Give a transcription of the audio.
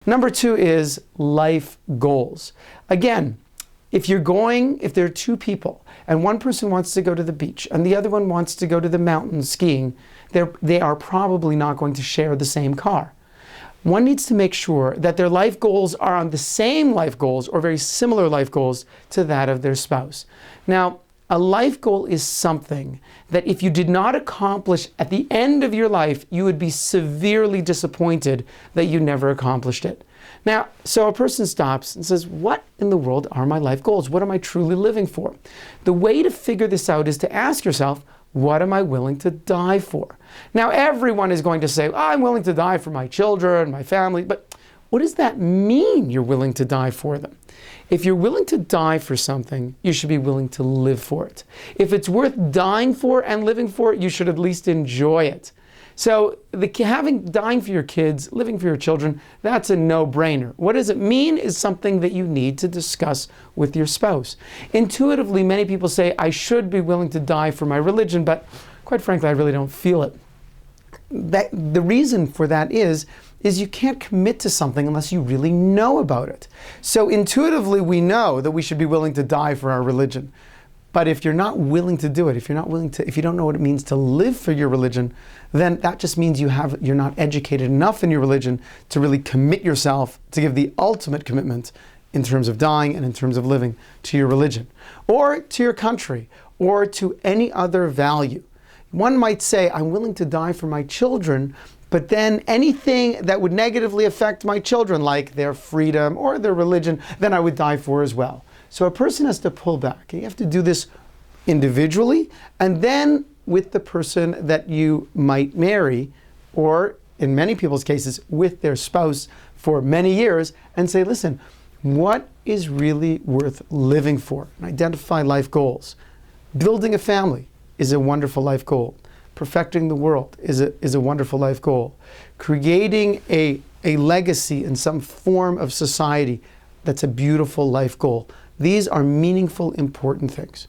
Number 2 is life goals. Again, if there are two people and one person wants to go to the beach and the other one wants to go to the mountains skiing, they are probably not going to share the same car. One needs to make sure that their life goals are on the same life goals or very similar life goals to that of their spouse. Now, a life goal is something that if you did not accomplish at the end of your life, you would be severely disappointed that you never accomplished it. Now, so a person stops and says, what in the world are my life goals? What am I truly living for? The way to figure this out is to ask yourself, what am I willing to die for? Now, everyone is going to say, I'm willing to die for my children, my family, but what does that mean, you're willing to die for them? If you're willing to die for something, you should be willing to live for it. If it's worth dying for and living for, you should at least enjoy it. So dying for your kids, living for your children, that's a no-brainer. What does it mean is something that you need to discuss with your spouse. Intuitively, many people say, I should be willing to die for my religion, but quite frankly, I really don't feel it. The reason for that is you can't commit to something unless you really know about it. So intuitively, we know that we should be willing to die for our religion. But if you're not willing to do it, if you don't know what it means to live for your religion, then that just means you're not educated enough in your religion to really commit yourself to give the ultimate commitment in terms of dying and in terms of living to your religion, or to your country, or to any other value. One might say, I'm willing to die for my children, but then anything that would negatively affect my children, like their freedom or their religion, then I would die for as well. So a person has to pull back. You have to do this individually and then with the person that you might marry, or in many people's cases, with their spouse for many years, and say, listen, what is really worth living for? And identify life goals. Building a family is a wonderful life goal. Perfecting the world is a wonderful life goal. Creating a legacy in some form of society, that's a beautiful life goal. These are meaningful, important things.